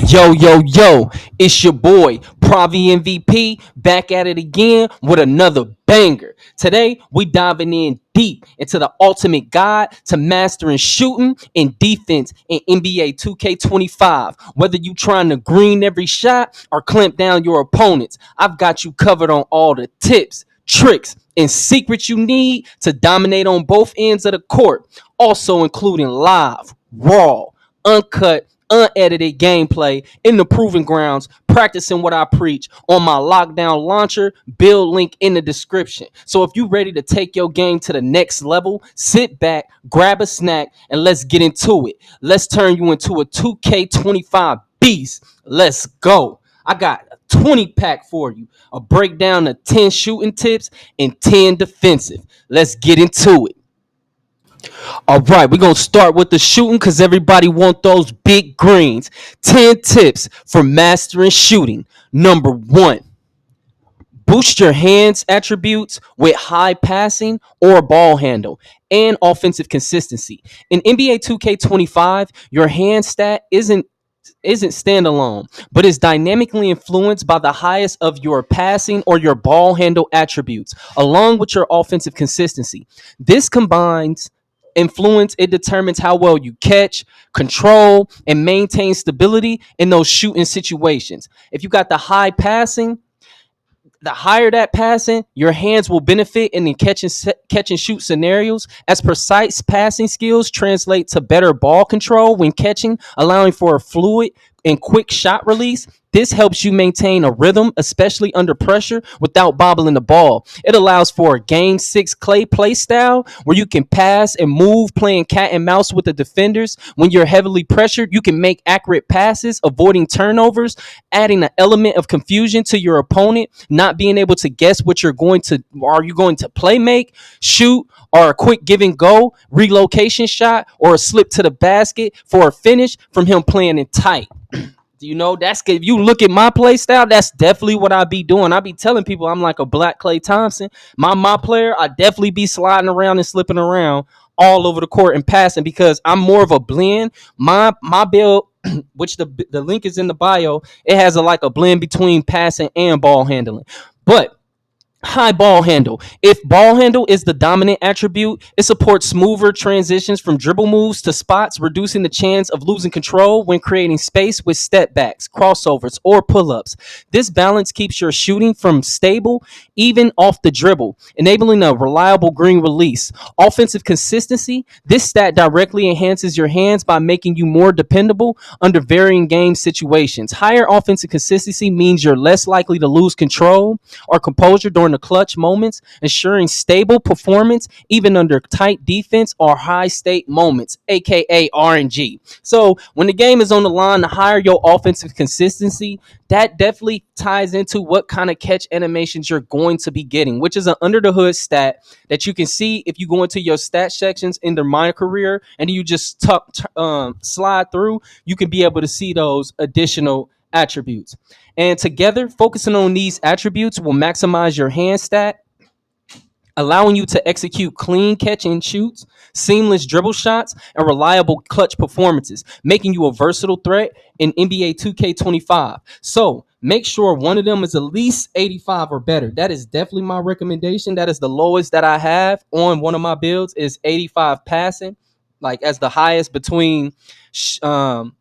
Yo, yo, yo, it's your boy, PraviMVP, back at it again with another banger. Today, we diving in deep into the ultimate guide to mastering shooting and defense in NBA 2K25. Whether you trying to green every shot or clamp down your opponents, I've got you covered on all the tips, tricks, and secrets you need to dominate on both ends of the court, also including live, raw, uncut, unedited gameplay in the proving grounds, practicing what I preach on my lockdown launcher, build link in the description. So if you're ready to take your game to the next level, sit back, grab a snack, and let's get into it. Let's turn you into a 2K25 beast. Let's go. I got a 20 pack for you, a breakdown of 10 shooting tips and 10 defensive. Let's get into it. All right, we're going to start with the shooting because everybody want those big greens. 10 tips for mastering shooting. Number one, boost your hands attributes with high passing or ball handle and offensive consistency. In NBA 2K25, your hand stat isn't standalone, but is dynamically influenced by the highest of your passing or your ball handle attributes, along with your offensive consistency. This combines influence, it determines how well you catch, control, and maintain stability in those shooting situations. If you got the high passing, the higher that passing, your hands will benefit in the catch and shoot scenarios, as precise passing skills translate to better ball control when catching, allowing for a fluid and quick shot release. This helps you maintain a rhythm, especially under pressure, without bobbling the ball. It allows for a game six clay play style where you can pass and move, playing cat and mouse with the defenders. When you're heavily pressured, you can make accurate passes, avoiding turnovers, adding an element of confusion to your opponent, not being able to guess what you're going to, are you going to play make, shoot, or a quick give and go relocation shot, or a slip to the basket for a finish from him playing it tight. You know, that's good. If you look at my play style, that's definitely what I be doing. I be telling people I'm like a black Clay Thompson. My player, I definitely be sliding around and slipping around all over the court and passing because I'm more of a blend. My build, which the link is in the bio, it has a blend between passing and ball handling. But high ball handle. If ball handle is the dominant attribute, it supports smoother transitions from dribble moves to spots, reducing the chance of losing control when creating space with step backs, crossovers, or pull ups. This balance keeps your shooting from stable, even off the dribble, enabling a reliable green release. Offensive consistency. This stat directly enhances your hands by making you more dependable under varying game situations. Higher offensive consistency means you're less likely to lose control or composure during the clutch moments, ensuring stable performance even under tight defense or high stake moments, aka RNG. So when the game is on the line, the higher your offensive consistency, that definitely ties into what kind of catch animations you're going to be getting, which is an under the hood stat that you can see if you go into your stat sections in the My Career and you just slide through, you can be able to see those additional attributes. And together, focusing on these attributes will maximize your hand stat, allowing you to execute clean catch and shoots, seamless dribble shots, and reliable clutch performances, making you a versatile threat in NBA 2K25. So make sure one of them is at least 85 or better. That is definitely my recommendation. That is the lowest that I have on one of my builds is 85 passing, like as the highest between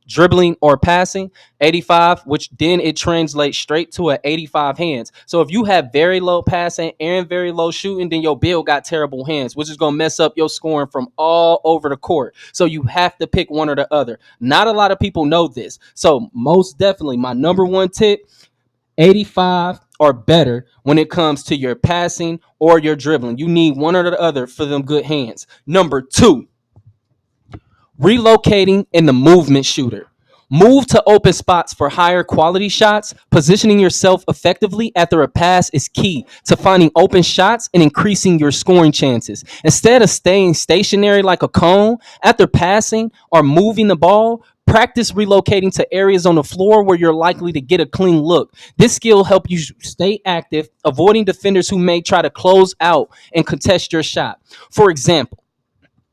dribbling or passing. 85, which then it translates straight to an 85 hands. So if you have very low passing and very low shooting, then your build got terrible hands, which is going to mess up your scoring from all over the court. So you have to pick one or the other. Not a lot of people know this. So most definitely my number one tip, 85 or better when it comes to your passing or your dribbling. You need one or the other for them good hands. Number two, relocating in the movement shooter. Move to open spots for higher quality shots. Positioning yourself effectively after a pass is key to finding open shots and increasing your scoring chances. Instead of staying stationary like a cone after passing or moving the ball, practice relocating to areas on the floor where you're likely to get a clean look. This skill helps you stay active, avoiding defenders who may try to close out and contest your shot. For example,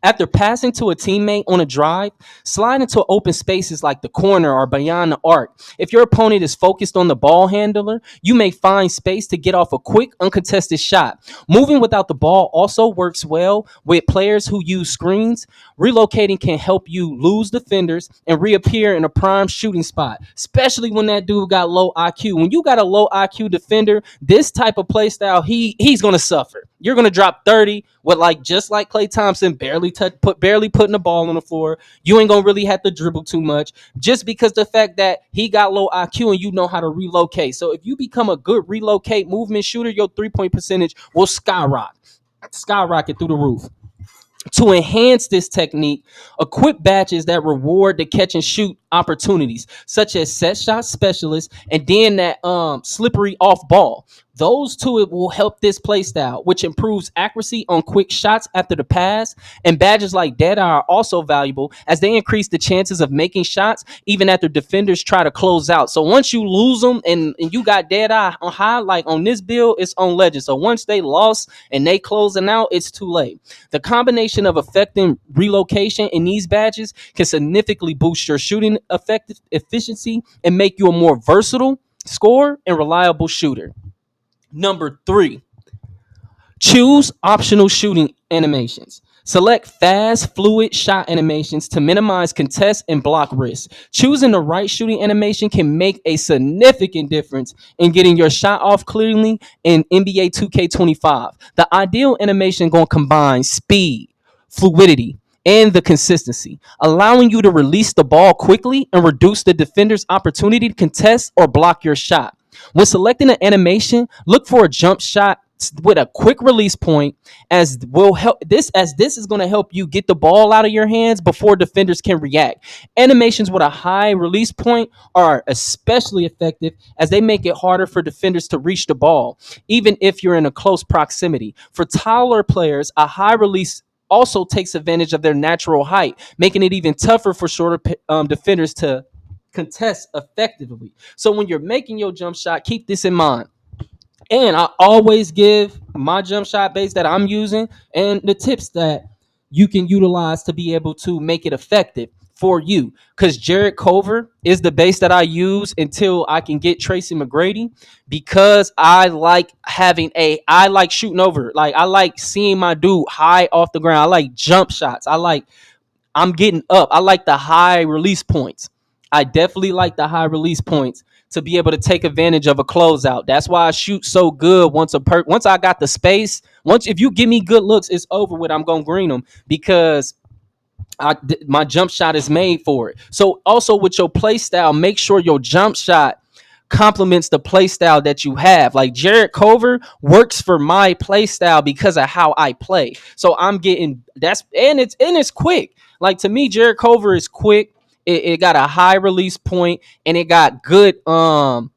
After passing to a teammate on a drive, slide into open spaces like the corner or beyond the arc. If your opponent is focused on the ball handler, you may find space to get off a quick, uncontested shot. Moving without the ball also works well with players who use screens. Relocating can help you lose defenders and reappear in a prime shooting spot, especially when that dude got low IQ. When you got a low IQ defender, this type of play style, he's gonna suffer. You're gonna drop 30 with like just like Klay Thompson, barely putting the ball on the floor. You ain't gonna really have to dribble too much, just because the fact that he got low IQ and you know how to relocate. So if you become a good relocate movement shooter, your 3-point percentage will skyrocket through the roof. To enhance this technique, equip badges that reward the catch and shoot opportunities, such as set shot specialist and then that slippery off ball. Those two it will help this play style, which improves accuracy on quick shots after the pass. And badges like Dead Eye are also valuable as they increase the chances of making shots even after defenders try to close out. So once you lose them and you got Dead Eye on high, like on this build, it's on legend. So once they lost and they closing out, it's too late. The combination of affecting relocation in these badges can significantly boost your shooting effective efficiency and make you a more versatile scorer and reliable shooter. Number 3, choose optional shooting animations. Select fast, fluid shot animations to minimize contest and block risk. Choosing the right shooting animation can make a significant difference in getting your shot off cleanly in NBA 2K25. The ideal animation going to combine speed, fluidity, and the consistency, allowing you to release the ball quickly and reduce the defender's opportunity to contest or block your shot. When selecting an animation, look for a jump shot with a quick release point, as this is going to help you get the ball out of your hands before defenders can react. Animations with a high release point are especially effective as they make it harder for defenders to reach the ball, even if you're in a close proximity. For taller players, a high release also takes advantage of their natural height, making it even tougher for shorter defenders to contest effectively. So when you're making your jump shot, keep this in mind. And I always give my jump shot base that I'm using and the tips that you can utilize to be able to make it effective for you. Because Jared Cover is the base that I use until I can get Tracy McGrady, because I like shooting over. Like I like seeing my dude high off the ground. I like jump shots. I'm getting up. I like the high release points. I definitely like the high release points to be able to take advantage of a closeout. That's why I shoot so good once I got the space. Once if you give me good looks, it's over with. I'm gonna green them because my jump shot is made for it. So also with your play style, make sure your jump shot complements the play style that you have. Like Jared Cover works for my play style because of how I play. So I'm getting it's quick. Like to me, Jared Cover is quick. It got a high release point and it got good what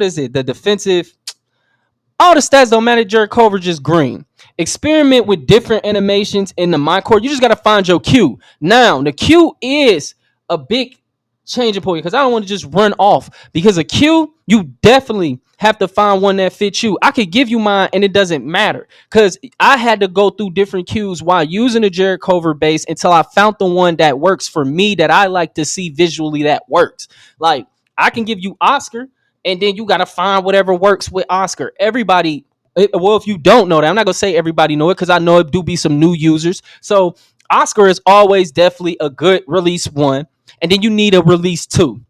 is it? The defensive, all the stats don't matter. Jared Cover just green. Experiment with different animations in the my court. You just got to find your cue. Now, the cue is a big changing point because I don't want to just run off. Because a cue, you definitely have to find one that fits you. I could give you mine and it doesn't matter because I had to go through different cues while using the Jared Cover base until I found the one that works for me, that I like to see visually that works. Like I can give you Oscar, and then you got to find whatever works with Oscar. Everybody, well, if you don't know that, I'm not going to say everybody know it because I know it do be some new users. So Oscar is always definitely a good release one. And then you need a release 2.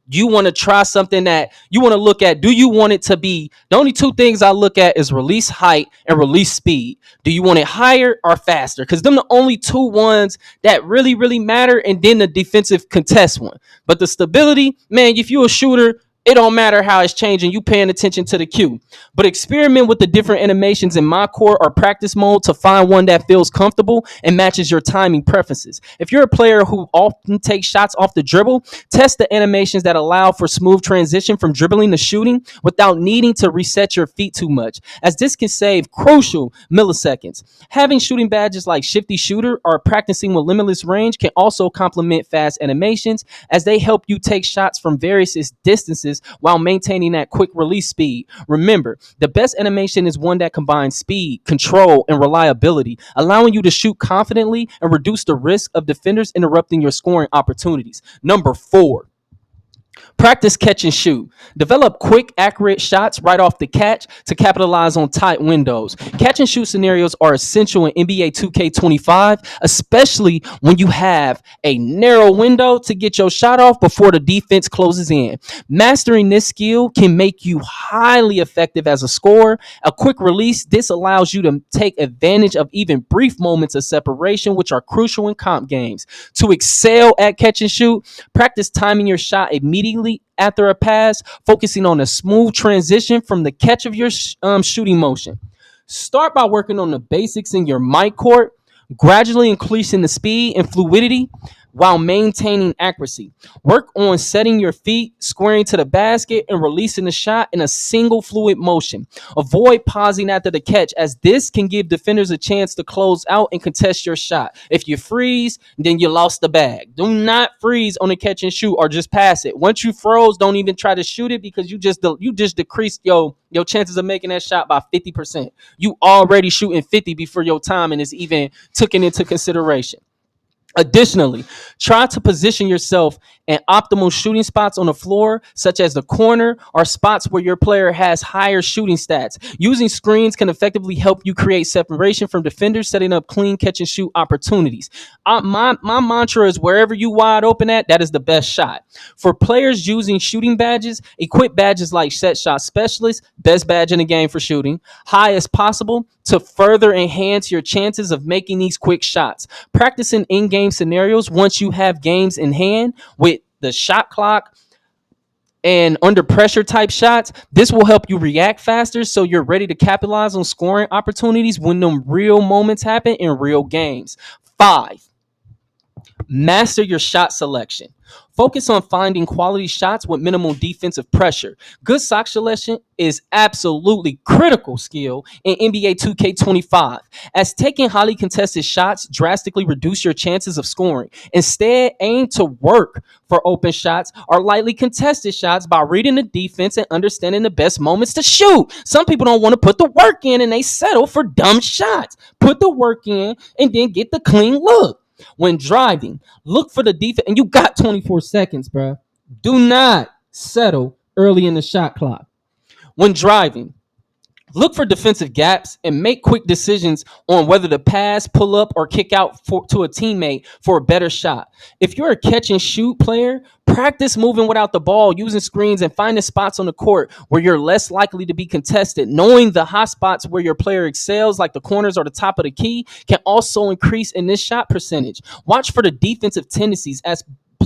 You want to try something that you want to look at. Do you want it to be, the only 2 things I look at is release height and release speed. Do you want it higher or faster? Because them the only 2 ones that really, really matter. And then the defensive contest one. But the stability, man, if you're a shooter, it don't matter how it's changing. You paying attention to the cue. But experiment with the different animations in my core or practice mode to find one that feels comfortable and matches your timing preferences. If you're a player who often takes shots off the dribble, test the animations that allow for smooth transition from dribbling to shooting without needing to reset your feet too much, as this can save crucial milliseconds. Having shooting badges like Shifty Shooter or practicing with limitless range can also complement fast animations, as they help you take shots from various distances reflexes while maintaining that quick release speed. Remember, the best animation is one that combines speed, control, and reliability, allowing you to shoot confidently and reduce the risk of defenders interrupting your scoring opportunities. Number 4, practice catch and shoot. Develop quick, accurate shots right off the catch to capitalize on tight windows. Catch and shoot scenarios are essential in NBA 2K25, especially when you have a narrow window to get your shot off before the defense closes in. Mastering this skill can make you highly effective as a scorer. A quick release, this allows you to take advantage of even brief moments of separation, which are crucial in comp games. To excel at catch and shoot, practice timing your shot immediately after a pass, focusing on a smooth transition from the catch of your shooting motion. Start by working on the basics in your mic court, gradually increasing the speed and fluidity while maintaining accuracy. Work on setting your feet, squaring to the basket, and releasing the shot in a single fluid motion. Avoid pausing after the catch, as this can give defenders a chance to close out and contest your shot. If you freeze, then you lost the bag. Do not freeze on a catch and shoot or just pass it. Once you froze, don't even try to shoot it, because you just decreased your chances of making that shot by 50%. You already shooting 50 before your timing is even taken into consideration. Additionally, try to position yourself in optimal shooting spots on the floor, such as the corner or spots where your player has higher shooting stats. Using screens can effectively help you create separation from defenders, setting up clean catch and shoot opportunities. My mantra is, wherever you wide open at, that is the best shot. For players using shooting badges, equip badges like set shot specialist, best badge in the game for shooting, high as possible, to further enhance your chances of making these quick shots. Practicing in-game scenarios once you have games in hand with the shot clock and under pressure type shots, this will help you react faster so you're ready to capitalize on scoring opportunities when them real moments happen in real games. 5, master your shot selection. Focus on finding quality shots with minimal defensive pressure. Good shot selection is absolutely critical skill in NBA 2K25, as taking highly contested shots drastically reduce your chances of scoring. Instead, aim to work for open shots or lightly contested shots by reading the defense and understanding the best moments to shoot. Some people don't want to put the work in and they settle for dumb shots. Put the work in and then get the clean look. When driving, look for the defense, and you got 24 seconds, bro. Do not settle early in the shot clock. When driving, look for defensive gaps and make quick decisions on whether to pass, pull up, or kick out to a teammate for a better shot. If you're a catch and shoot player, practice moving without the ball, using screens, and finding spots on the court where you're less likely to be contested. Knowing the hot spots where your player excels, like the corners or the top of the key, can also increase in this shot percentage. Watch for the defensive tendencies, as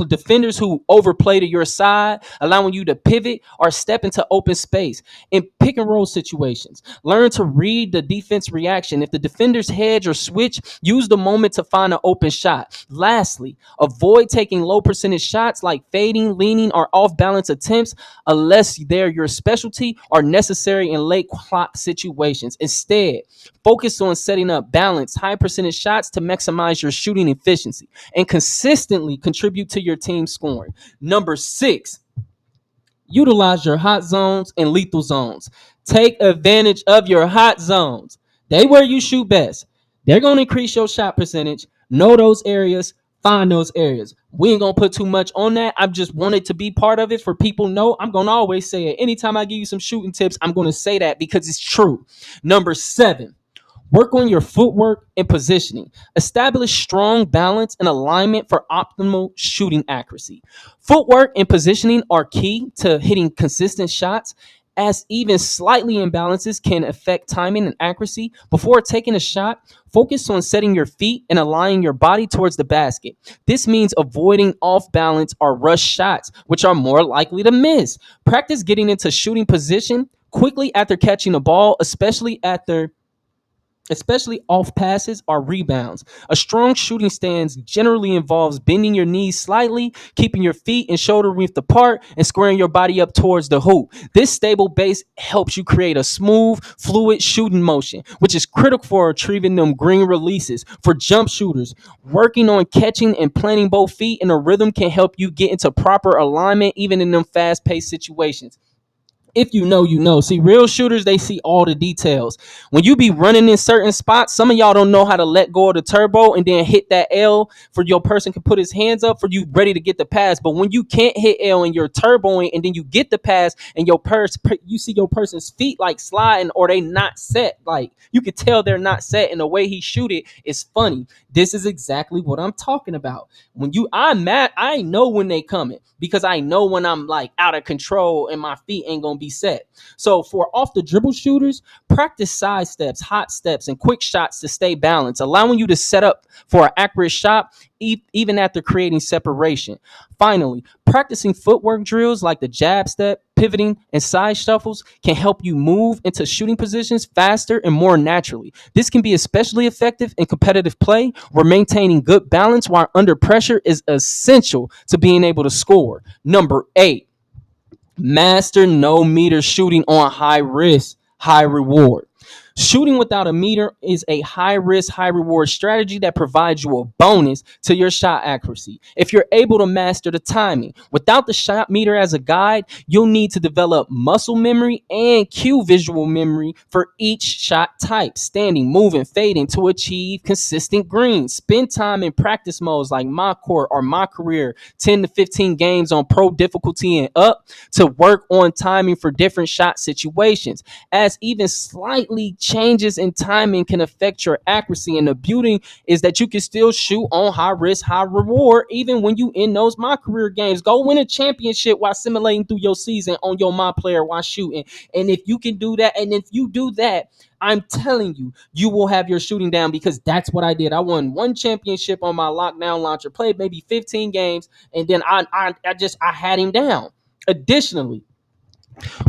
defenders who overplay to your side, allowing you to pivot or step into open space. In pick and roll situations, learn to read the defense reaction. If the defenders hedge or switch, use the moment to find an open shot. Lastly, avoid taking low percentage shots like fading, leaning, or off balance attempts unless they're your specialty or necessary in late clock situations. Instead, focus on setting up balanced, high percentage shots to maximize your shooting efficiency and consistently contribute to your team scoring. Number 6, utilize your hot zones and lethal zones. Take advantage of your hot zones. They where you shoot best. They're going to increase your shot percentage. Know those areas. Find those areas. We ain't going to put too much on that. I just wanted to be part of it for people know. I'm going to always say it. Anytime I give you some shooting tips, I'm going to say that because it's true. Number 7, work on your footwork and positioning. Establish strong balance and alignment for optimal shooting accuracy. Footwork and positioning are key to hitting consistent shots, as even slightly imbalances can affect timing and accuracy. Before taking a shot, focus on setting your feet and aligning your body towards the basket. This means avoiding off balance or rush shots, which are more likely to miss. Practice getting into shooting position quickly after catching a ball, especially after especially off passes or rebounds. A strong shooting stance generally involves bending your knees slightly, keeping your feet and shoulder width apart, and squaring your body up towards the hoop. This stable base helps you create a smooth, fluid shooting motion, which is critical for retrieving them green releases. For jump shooters, working on catching and planting both feet in a rhythm can help you get into proper alignment even in them fast-paced situations. If you know, you know. See, real shooters, they see all the details. When you be running in certain spots, some of y'all don't know how to let go of the turbo and then hit that L for your person can put his hands up for you ready to get the pass. But when you can't hit L and you're turboing and then you get the pass and you see your person's feet like sliding or they not set, like you could tell they're not set, and the way he shoot it is funny. This is exactly what I'm talking about. When you I'm mad, I know when they coming because I know when I'm like out of control and my feet ain't gonna be set. So for off the dribble shooters, practice side steps, hot steps, and quick shots to stay balanced, allowing you to set up for an accurate shot even after creating separation. Finally, practicing footwork drills like the jab step, pivoting, and side shuffles can help you move into shooting positions faster and more naturally. This can be especially effective in competitive play where maintaining good balance while under pressure is essential to being able to score. Number 8, master no meter shooting on high risk, high reward. Shooting without a meter is a high risk, high reward strategy that provides you a bonus to your shot accuracy. If you're able to master the timing, without the shot meter as a guide, you'll need to develop muscle memory and cue visual memory for each shot type, standing, moving, fading to achieve consistent greens. Spend time in practice modes like my court or my career, 10 to 15 games on pro difficulty and up to work on timing for different shot situations, as even slightly changes in timing can affect your accuracy. And the beauty is that you can still shoot on high risk, high reward, even when you in those my career games. Go win a championship while simulating through your season on your my player while shooting. And if you can do that, and if you do that, I'm telling you, you will have your shooting down because that's what I did. I won one championship on my lockdown launcher, played maybe 15 games, and then I had him down. Additionally,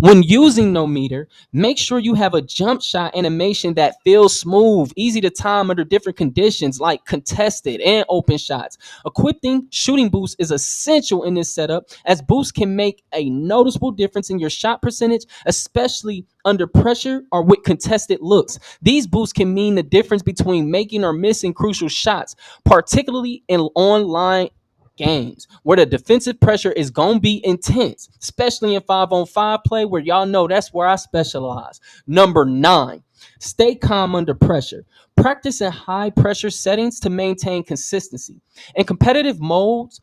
when using no meter, make sure you have a jump shot animation that feels smooth, easy to time under different conditions like contested and open shots. Equipping shooting boost is essential in this setup as boosts can make a noticeable difference in your shot percentage, especially under pressure or with contested looks. These boosts can mean the difference between making or missing crucial shots, particularly in online games where the defensive pressure is going to be intense, especially in 5-on-5 play where y'all know that's where I specialize. Number 9, stay calm under pressure. Practice in high pressure settings to maintain consistency. In competitive modes,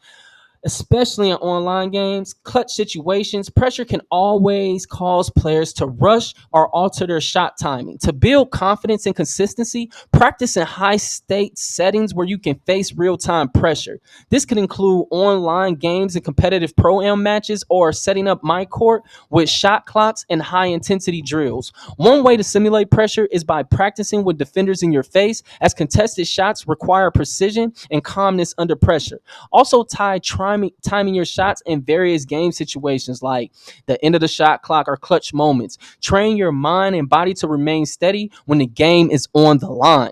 especially in online games, clutch situations, pressure can always cause players to rush or alter their shot timing. To build confidence and consistency, practice in high state settings where you can face real time pressure. This could include online games and competitive pro am matches or setting up my court with shot clocks and high intensity drills. One way to simulate pressure is by practicing with defenders in your face, as contested shots require precision and calmness under pressure. Also, timing your shots in various game situations like the end of the shot clock or clutch moments. Train your mind and body to remain steady when the game is on the line.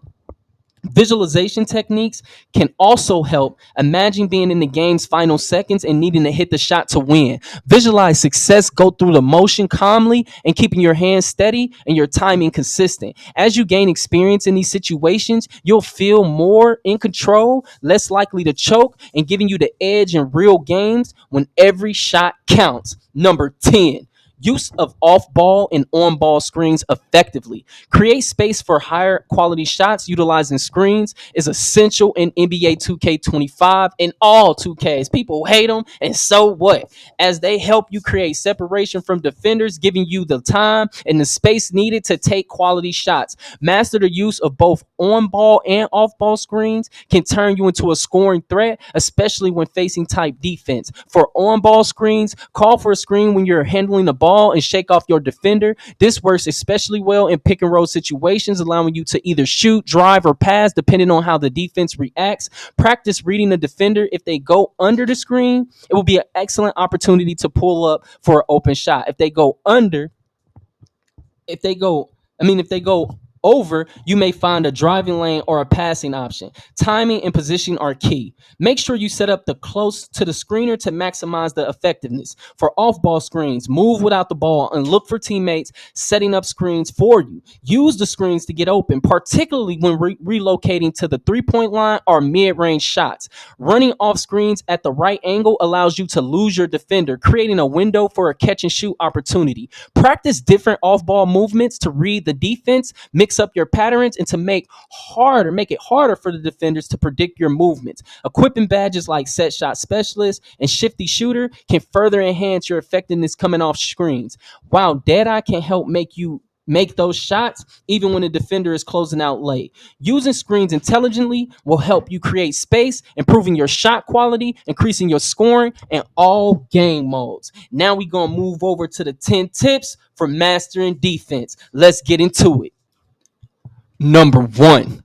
Visualization techniques can also help. Imagine being in the game's final seconds and needing to hit the shot to win. Visualize success, go through the motion calmly and keeping your hands steady and your timing consistent. As you gain experience in these situations, you'll feel more in control, less likely to choke, and giving you the edge in real games when every shot counts. Number 10, use of off ball and on ball screens effectively. Create space for higher quality shots utilizing screens is essential in NBA 2K25 and all 2Ks. People hate them, and so what? As they help you create separation from defenders, giving you the time and the space needed to take quality shots. Master the use of both on ball and off ball screens can turn you into a scoring threat, especially when facing type defense. For on ball screens, call for a screen when you're handling the ball and shake off your defender. This works especially well in pick and roll situations, allowing you to either shoot, drive, or pass depending on how the defense reacts. Practice reading the defender. If they go under the screen, it will be an excellent opportunity to pull up for an open shot. If they go under, if they go over, you may find a driving lane or a passing option. Timing and positioning are key. Make sure you set up the close to the screener to maximize the effectiveness. For off-ball screens, move without the ball and look for teammates setting up screens for you. Use the screens to get open, particularly when relocating to the three-point line or mid-range shots. Running off screens at the right angle allows you to lose your defender, creating a window for a catch and shoot opportunity. Practice different off-ball movements to read the defense, mix up your patterns, and to make it harder for the defenders to predict your movements. Equipping badges like set shot specialist and shifty shooter can further enhance your effectiveness coming off screens. While Deadeye can help make those shots even when the defender is closing out late. Using screens intelligently will help you create space, improving your shot quality, increasing your scoring in all game modes. Now we're going to move over to the 10 tips for mastering defense. Let's get into it. Number 1.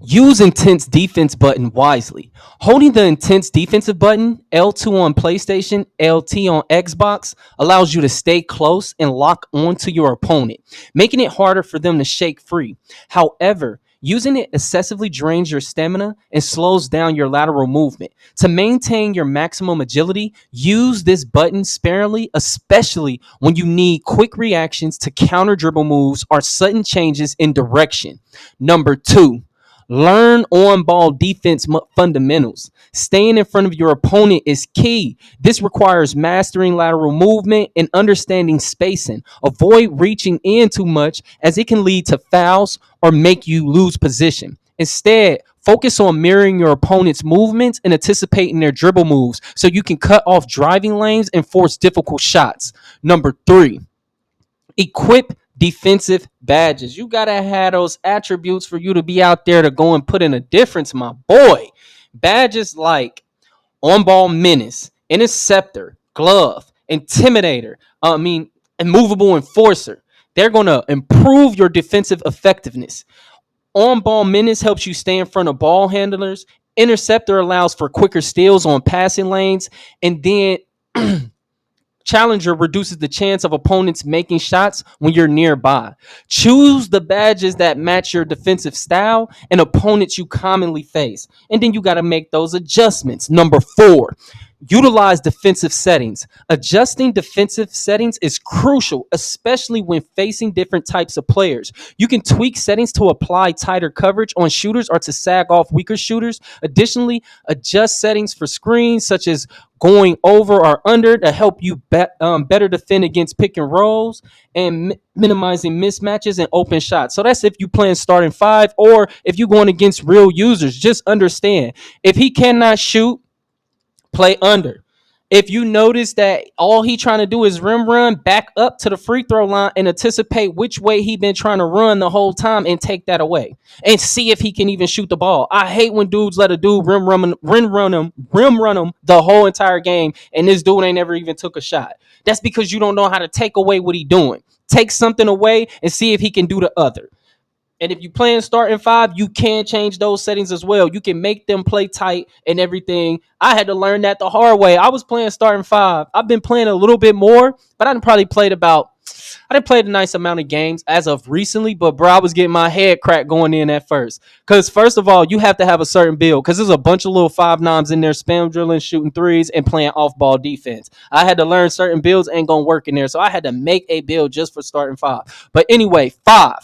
Use intense defense button wisely. Holding the intense defensive button, L2 on PlayStation, LT on Xbox, allows you to stay close and lock onto your opponent, making it harder for them to shake free. However, using it excessively drains your stamina and slows down your lateral movement. To maintain your maximum agility, use this button sparingly, especially when you need quick reactions to counter dribble moves or sudden changes in direction. Number 2. Learn on-ball defense fundamentals. Staying in front of your opponent is key. This requires mastering lateral movement and understanding spacing. Avoid reaching in too much as it can lead to fouls or make you lose position. Instead, focus on mirroring your opponent's movements and anticipating their dribble moves so you can cut off driving lanes and force difficult shots. Number 3. Equip defensive badges. You gotta have those attributes for you to be out there to go and put in a difference, my boy. Badges like on ball menace, interceptor, glove, intimidator, immovable enforcer. They're gonna improve your defensive effectiveness. On ball menace helps you stay in front of ball handlers. Interceptor allows for quicker steals on passing lanes, and then Challenger reduces the chance of opponents making shots when you're nearby. Choose the badges that match your defensive style and opponents you commonly face. And then you got to make those adjustments. Number 4. Utilize defensive settings. Adjusting defensive settings is crucial, especially when facing different types of players. You can tweak settings to apply tighter coverage on shooters or to sag off weaker shooters. Additionally, adjust settings for screens such as going over or under to help you better defend against pick and rolls and minimizing mismatches and open shots. So that's if you playing starting 5 or if you're going against real users. Just understand, if he cannot shoot, play under. If you notice that all he trying to do is rim run, back up to the free throw line and anticipate which way he been trying to run the whole time and take that away and see if he can even shoot the ball. I hate when dudes let a dude rim run him the whole entire game and this dude ain't never even took a shot. That's because you don't know how to take away what he doing. Take something away and see if he can do the other. And if you playing starting 5, you can change those settings as well. You can make them play tight and everything. I had to learn that the hard way. I was playing starting 5. I've been playing a little bit more, but I didn't play a nice amount of games as of recently, but bro, I was getting my head cracked going in at first. Because first of all, you have to have a certain build because there's a bunch of little 5'9s in there, spam drilling, shooting threes, and playing off-ball defense. I had to learn certain builds ain't going to work in there, so I had to make a build just for starting 5. But anyway, 5.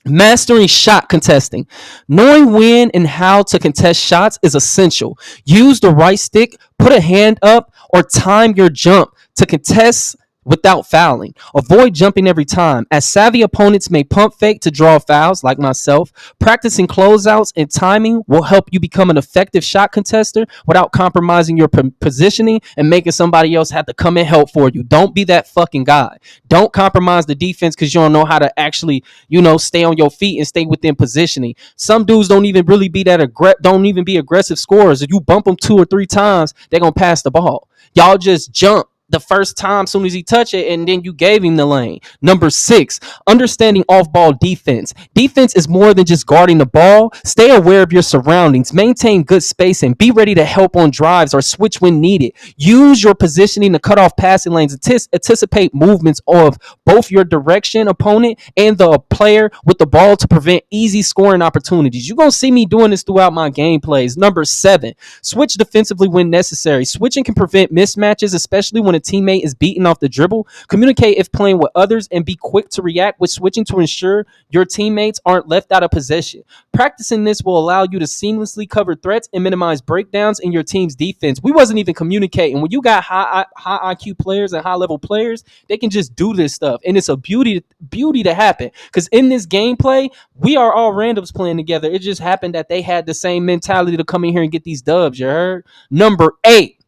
Mastering shot contesting. Knowing when and how to contest shots is essential. Use the right stick, put a hand up, or time your jump to contest without fouling. Avoid jumping every time, as savvy opponents may pump fake to draw fouls, like myself. Practicing closeouts and timing will help you become an effective shot contester without compromising your positioning and making somebody else have to come and help for you. Don't be that fucking guy. Don't compromise the defense because you don't know how to actually, stay on your feet and stay within positioning. Some dudes don't even really be aggressive scorers. If you bump them 2 or 3 times, they're going to pass the ball. Y'all just jump the first time soon as he touched it, and then you gave him the lane. Number 6, understanding off-ball defense. Defense is more than just guarding the ball. Stay aware of your surroundings, maintain good spacing, be ready to help on drives or switch when needed. Use your positioning to cut off passing lanes. Anticipate movements of both your direction opponent and the player with the ball to prevent easy scoring opportunities. You're going to see me doing this throughout my gameplays. Number 7, switch defensively when necessary. Switching can prevent mismatches, especially when a teammate is beaten off the dribble. Communicate if playing with others and be quick to react with switching to ensure your teammates aren't left out of possession. Practicing this will allow you to seamlessly cover threats and minimize breakdowns in your team's defense. We wasn't even communicating. When you got high IQ players and high level players, they can just do this stuff, and it's a beauty to happen. Because in this gameplay, we are all randoms playing together. It just happened that they had the same mentality to come in here and get these dubs. You heard? Number 8.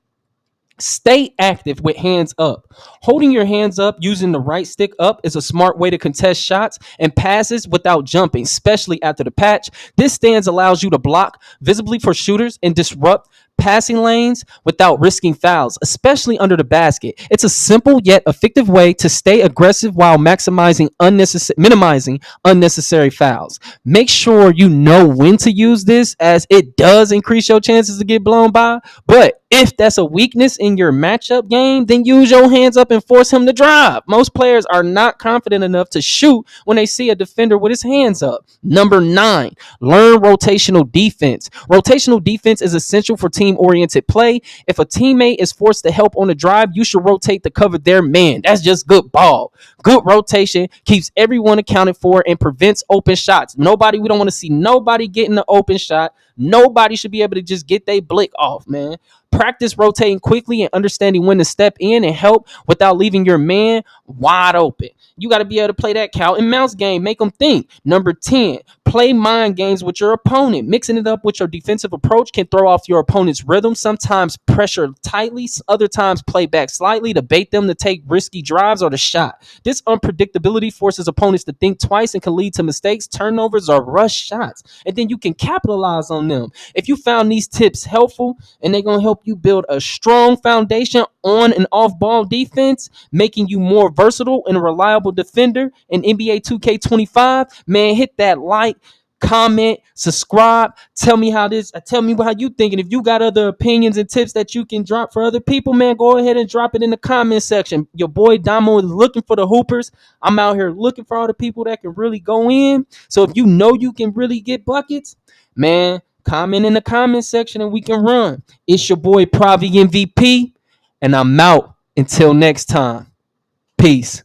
Stay active with hands up. Holding your hands up using the right stick up is a smart way to contest shots and passes without jumping, especially after the patch. This stance allows you to block visibly for shooters and disrupt passing lanes without risking fouls, especially under the basket. It's a simple yet effective way to stay aggressive while minimizing unnecessary fouls. Make sure you know when to use this, as it does increase your chances to get blown by. But if that's a weakness in your matchup game, then use your hands up and force him to drive. Most players are not confident enough to shoot when they see a defender with his hands up. Number 9, learn rotational defense. Rotational defense is essential for team-oriented play. If a teammate is forced to help on a drive, you should rotate to cover their man. That's just good ball. Good rotation keeps everyone accounted for and prevents open shots. We don't want to see nobody getting the open shot. Nobody should be able to just get their blick off, man. Practice rotating quickly and understanding when to step in and help without leaving your man wide open. You got to be able to play that cow and mouse game. Make them think. Number 10, play mind games with your opponent. Mixing it up with your defensive approach can throw off your opponent's rhythm. Sometimes pressure tightly, other times play back slightly to bait them to take risky drives or the shot. This unpredictability forces opponents to think twice and can lead to mistakes, turnovers, or rush shots. And then you can capitalize on them. If you found these tips helpful, and they're going to help you build a strong foundation on and off ball defense, making you more versatile and a reliable defender in NBA 2K25, man, hit that like, comment, subscribe. Tell me how you think. And if you got other opinions and tips that you can drop for other people, man, go ahead and drop it in the comment section. Your boy Damo is looking for the hoopers. I'm out here looking for all the people that can really go in. So if you know you can really get buckets, man, comment in the comment section and we can run. It's your boy PraviMVP, and I'm out. Until next time. Peace.